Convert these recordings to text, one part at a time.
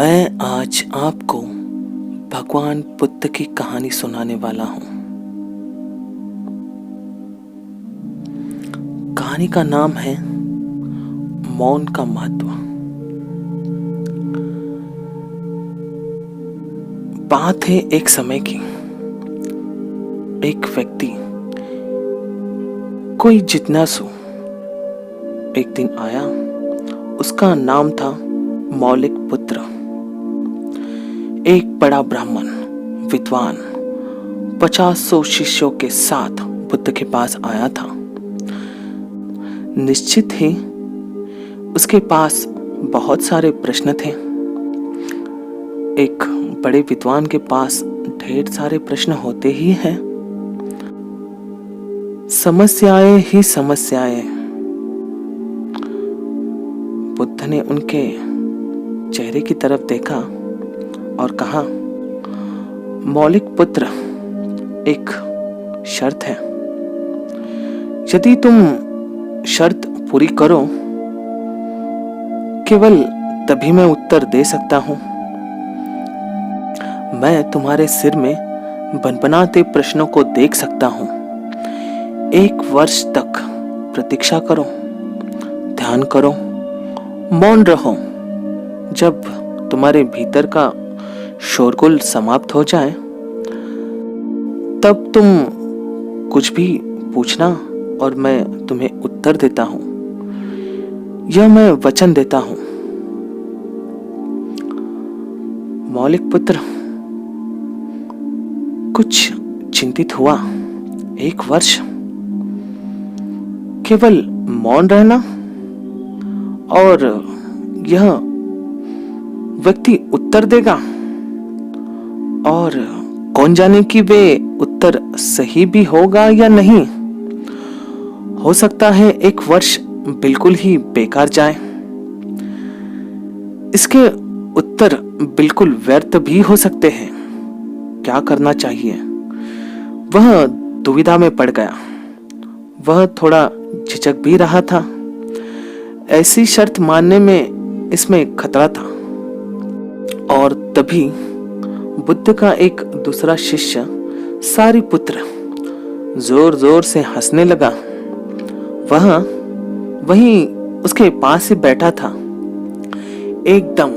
मैं आज आपको भगवान बुद्ध की कहानी सुनाने वाला हूं। कहानी का नाम है मौन का महत्व। बात है एक समय की। एक व्यक्ति, कोई जिज्ञासु, एक दिन आया। उसका नाम था मौलिक पुत्र। एक बड़ा ब्राह्मण, विद्वान, 50 शिष्यों के साथ बुद्ध के पास आया था। निश्चित ही उसके पास बहुत सारे प्रश्न थे। एक बड़े विद्वान के पास ढेर सारे प्रश्न होते ही हैं। समस्याएं ही समस्याएं। बुद्ध ने उनके चेहरे की तरफ देखा और कहा, मौलिक पुत्र, एक शर्त है। यदि तुम शर्त पूरी करो, केवल तभी मैं उत्तर दे सकता हूं। मैं तुम्हारे सिर में बनबनाते प्रश्नों को देख सकता हूं। 1 वर्ष तक प्रतीक्षा करो, ध्यान करो, मौन रहो। जब तुम्हारे भीतर का शोरगुल समाप्त हो जाए, तब तुम कुछ भी पूछना और मैं तुम्हें उत्तर देता हूं। यह मैं वचन देता हूं। मौलिक पुत्र कुछ चिंतित हुआ। 1 वर्ष केवल मौन रहना, और यह व्यक्ति उत्तर देगा, और कौन जाने कि वे उत्तर सही भी होगा या नहीं। हो सकता है 1 वर्ष बिल्कुल ही बेकार जाए। इसके उत्तर बिल्कुल व्यर्थ भी हो सकते हैं। क्या करना चाहिए? वह दुविधा में पड़ गया। वह थोड़ा झिझक भी रहा था। ऐसी शर्त मानने में इसमें खतरा था। और तभी बुद्ध का एक दूसरा शिष्य सारिपुत्र जोर जोर से हंसने लगा। वह वहीं उसके पास ही बैठा था। एकदम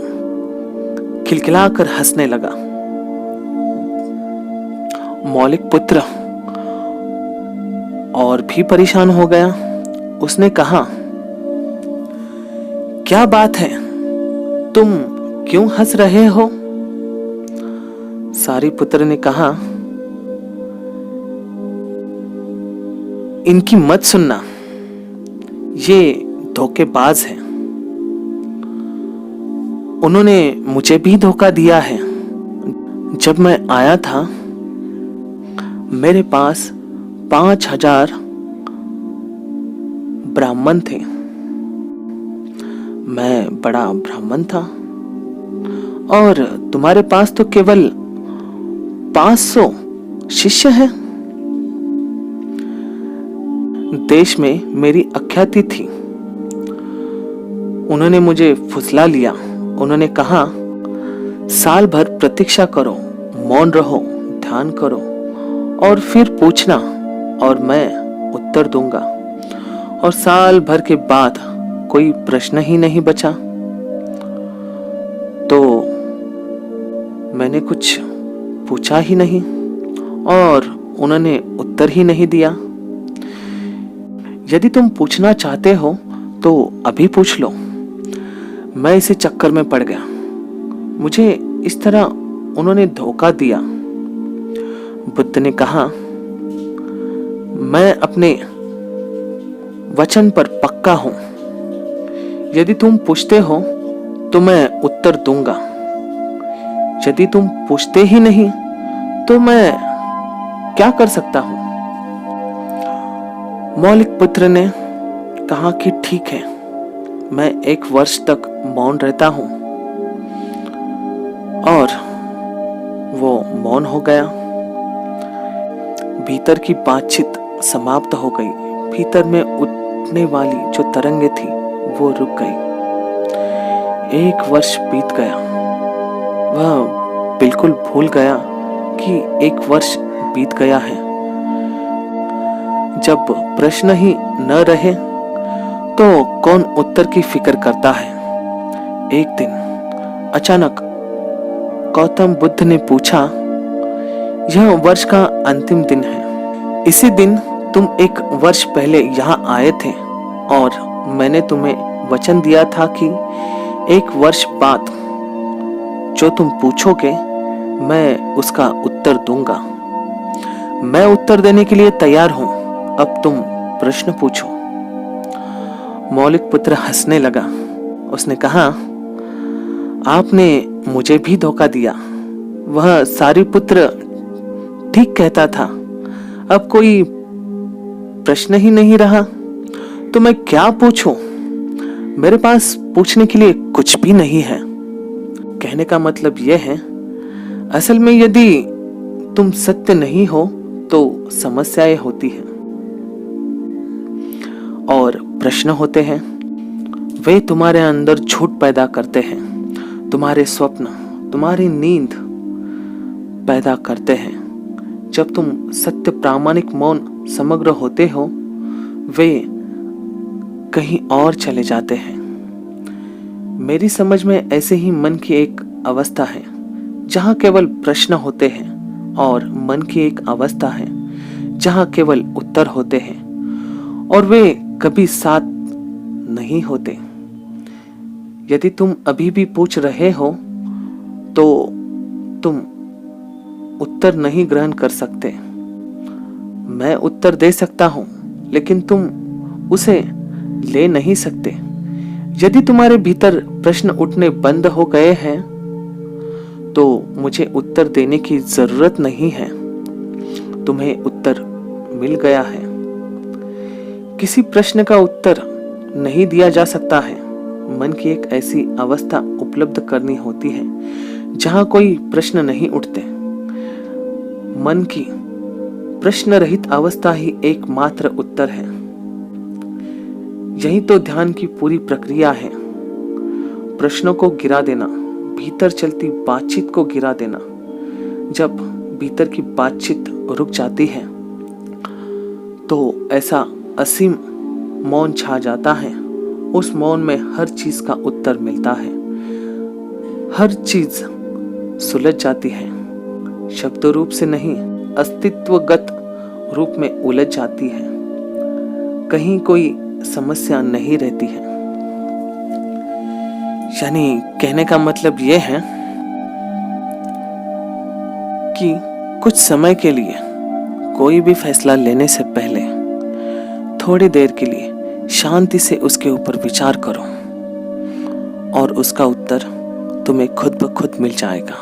खिलखिलाकर हंसने लगा। मौलिक पुत्र और भी परेशान हो गया। उसने कहा, क्या बात है? तुम क्यों हंस रहे हो? सारिपुत्र ने कहा, इनकी मत सुनना, ये धोखेबाज हैं। उन्होंने मुझे भी धोखा दिया है। जब मैं आया था, मेरे पास 5000 ब्राह्मण थे। मैं बड़ा ब्राह्मण था, और तुम्हारे पास तो केवल 500 शिष्य हैं। देश में मेरी अख्याति थी। उन्होंने मुझे फुसला लिया। उन्होंने कहा, साल भर प्रतीक्षा करो, मौन रहो, ध्यान करो, और फिर पूछना और मैं उत्तर दूंगा। और साल भर के बाद कोई प्रश्न ही नहीं बचा। तो मैंने कुछ पूछा ही नहीं, और उन्होंने उत्तर ही नहीं दिया। यदि तुम पूछना चाहते हो तो अभी पूछ लो। मैं इसी चक्कर में पड़ गया। मुझे इस तरह उन्होंने धोखा दिया। बुद्ध ने कहा, मैं अपने वचन पर पक्का हूं। यदि तुम पूछते हो तो मैं उत्तर दूंगा। यदि तुम पूछते ही नहीं तो मैं क्या कर सकता हूं? मौलिक पुत्र ने कहा कि ठीक है, मैं 1 वर्ष तक मौन रहता हूं। और वो मौन हो गया। भीतर की बातचीत समाप्त हो गई। भीतर में उठने वाली जो तरंगे थी वो रुक गई। 1 वर्ष बीत गया। वह बिल्कुल भूल गया कि 1 वर्ष बीत गया है। जब प्रश्न ही न रहे तो कौन उत्तर की फिक्र करता है। एक दिन अचानक गौतम बुद्ध ने पूछा, यह वर्ष का अंतिम दिन है। इसी दिन तुम 1 वर्ष पहले यहाँ आए थे और मैंने तुम्हें वचन दिया था कि 1 वर्ष बाद जो तुम पूछोगे मैं उसका उत्तर दूंगा। मैं उत्तर देने के लिए तैयार हूं, अब तुम प्रश्न पूछो। मौलिक पुत्र हंसने लगा। उसने कहा, आपने मुझे भी धोखा दिया। वह सारिपुत्र ठीक कहता था। अब कोई प्रश्न ही नहीं रहा तो मैं क्या पूछूं? मेरे पास पूछने के लिए कुछ भी नहीं है। कहने का मतलब यह है, असल में यदि तुम सत्य नहीं हो तो समस्याएं होती हैं और प्रश्न होते हैं। वे तुम्हारे अंदर झूठ पैदा करते हैं, तुम्हारे स्वप्न, तुम्हारी नींद पैदा करते हैं। जब तुम सत्य, प्रामाणिक, मौन, समग्र होते हो, वे कहीं और चले जाते हैं। मेरी समझ में ऐसे ही मन की एक अवस्था है जहां केवल प्रश्न होते हैं और मन की एक अवस्था है जहां केवल उत्तर होते हैं और वे कभी साथ नहीं होते। यदि तुम अभी भी पूछ रहे हो तो तुम उत्तर नहीं ग्रहण कर सकते। मैं उत्तर दे सकता हूं लेकिन तुम उसे ले नहीं सकते। यदि तुम्हारे भीतर प्रश्न उठने बंद हो गए हैं तो मुझे उत्तर देने की जरूरत नहीं है। तुम्हें उत्तर मिल गया है। किसी प्रश्न का उत्तर नहीं दिया जा सकता है। मन की एक ऐसी अवस्था उपलब्ध करनी होती है जहां कोई प्रश्न नहीं उठते। मन की प्रश्न रहित अवस्था ही एकमात्र उत्तर है। यही तो ध्यान की पूरी प्रक्रिया है। प्रश्नों को गिरा देना, भीतर चलती बातचीत को गिरा देना। जब भीतर की बातचीत रुक जाती है तो ऐसा असीम मौन छा जाता है। उस मौन में हर चीज का उत्तर मिलता है। हर चीज सुलझ जाती है। शब्द रूप से नहीं, अस्तित्वगत रूप में उलझ जाती है। कहीं कोई समस्या नहीं रहती है। यानी कहने का मतलब यह है कि कुछ समय के लिए कोई भी फैसला लेने से पहले थोड़ी देर के लिए शांति से उसके ऊपर विचार करो और उसका उत्तर तुम्हें खुद ब खुद मिल जाएगा।